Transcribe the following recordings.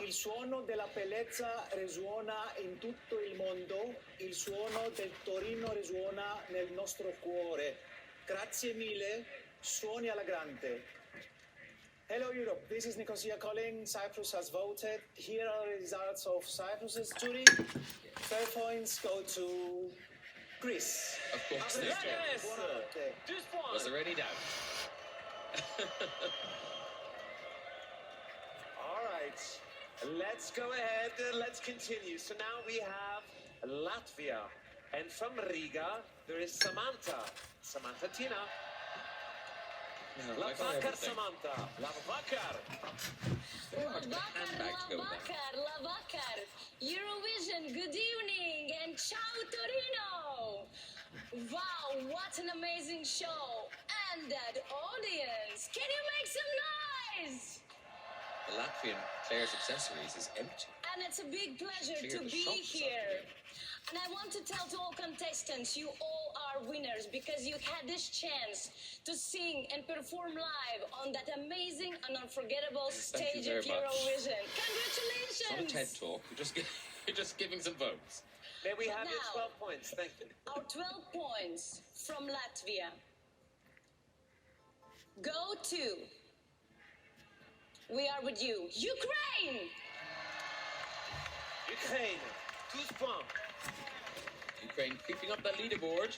Il suono della bellezza risuona in tutto il mondo, il suono del Torino risuona nel nostro cuore. Grazie mille, suoni alla grande. Hello Europe, this is Nicosia calling. Cyprus has voted. Here are the results of Cyprus's jury. 12 points go to Greece. Of course they do. Was there any doubt? All right, let's go ahead. Let's continue. So now we have Latvia. And from Riga, there is Samantha. Samantha Tina. No, Lavakar Samantha. Lavakar. Lavakar. Eurovision, good evening and ciao Torino. Wow, what an amazing show. And that audience. Can you make some noise? The Latvian Claire's Accessories is empty. And it's a big pleasure to be here. And I want to tell to all contestants, you all are winners because you had this chance to sing and perform live on that amazing and unforgettable stage of Eurovision. Congratulations! It's not a TED talk. You're just giving some votes. May we have your 12 points? Thank you. Our 12 points from Latvia go to, we are with you, Ukraine! Ukraine, 12 points. Ukraine creeping up that leaderboard.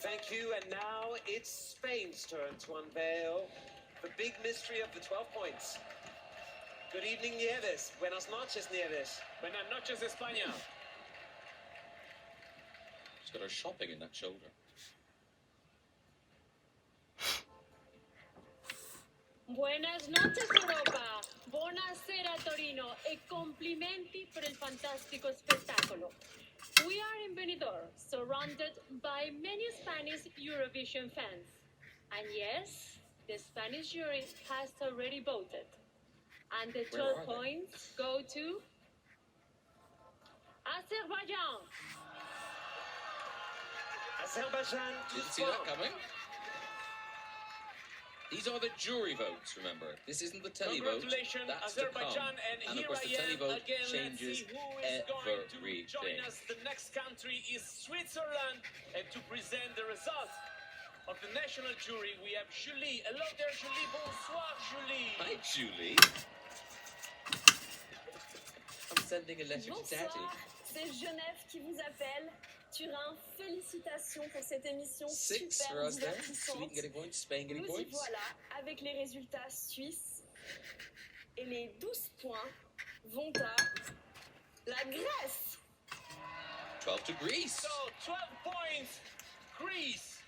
Thank you, and now it's Spain's turn to unveil the big mystery of the 12 points. Good evening, Nieves. Buenas noches, Nieves. Buenas noches, España. She's got her shopping in that shoulder. Buenas noches Europa, buonasera Torino e complimenti per il fantastico spettacolo. We are in Benidorm, surrounded by many Spanish Eurovision fans. And yes, the Spanish jury has already voted. And the 12 points go to Azerbaijan. Azerbaijan, Didn't see that coming. These are the jury votes, remember. This isn't the televote. Congratulations, That's Azerbaijan, to come. and of here course, the I am televote again. changes Let's see who is going to everything. join us. The next country is Switzerland, and to present the results of the national jury, we have Julie. Hello there, Julie. Bonsoir, Julie. Hi, Julie. I'm sending a letter to Daddy. Bonsoir, c'est Genève qui vous appelle. Turin, félicitations pour cette émission 6 super for us there. divertissante. Sweden getting points, Spain getting Nous y points. voilà avec les résultats suisses. Et les 12 points vont à la Grèce. 12 to Greece. So, 12 points, Greece.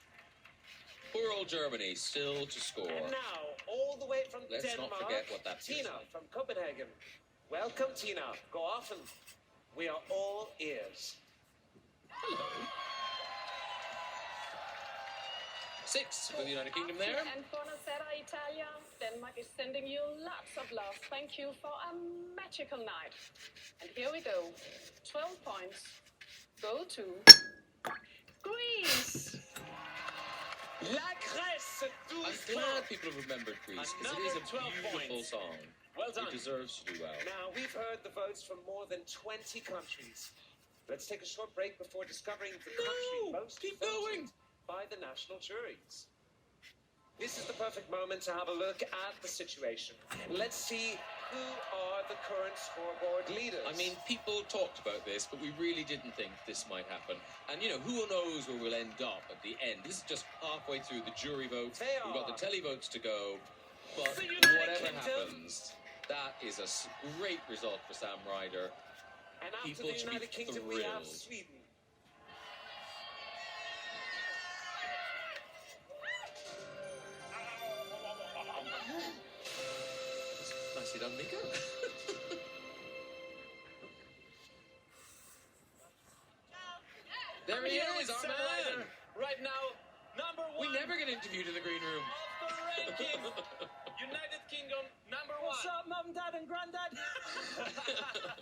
Poor old Germany, still to score. And now, all the way from Let's Denmark, not forget what that feels Tina like. from Copenhagen. Welcome, Tina. Go often. We are all ears. Hello. 6 for the United Kingdom there. And buonasera Italia. Denmark is sending you lots of love. Thank you for a magical night. And here we go. 12 points go to Greece. La Grèce, 12 I'm glad people have remembered Greece because it is a Another 12 beautiful points. song. Well done. It deserves to do well. Now, we've heard the votes from more than 20 countries. Let's take a short break before discovering the country most keep voted going. by the national juries. This is the perfect moment to have a look at the situation. Let's see who are the current scoreboard leaders. I mean, people talked about this, but we really didn't think this might happen. And, you know, who knows where we'll end up at the end. This is just halfway through the jury votes. We've got the televotes to go. But The United whatever Kingdom. happens, that is a great result for Sam Ryder. and after people the should be United Kingdom, we have thrilled. Sweden. Nicely done, Nico. There he is, our Sam man. Ryder. Right now, number one. We never get interviewed in the green room. Of the ranking. United Kingdom, number one. What's up, Mum, Dad, and Granddad?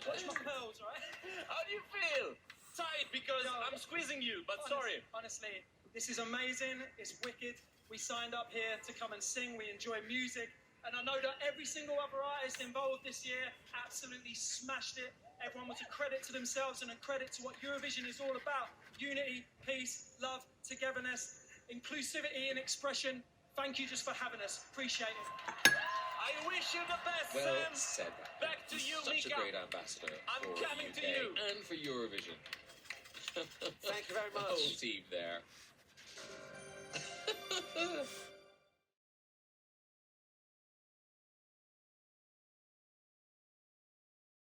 Watch my pearls, right? How do you feel? Tight because I'm squeezing you, but sorry. Honestly, this is amazing. It's wicked. We signed up here to come and sing. We enjoy music. And I know that every single other artist involved this year absolutely smashed it. Everyone was a credit to themselves and a credit to what Eurovision is all about. Unity, peace, love, togetherness, inclusivity and expression. Thank you just for having us. Appreciate it. I wish you the best, Well Sam. said. Back to you, Such Mika. a great ambassador I'm for coming UK to you. and for Eurovision. Thank you very The much. whole team there.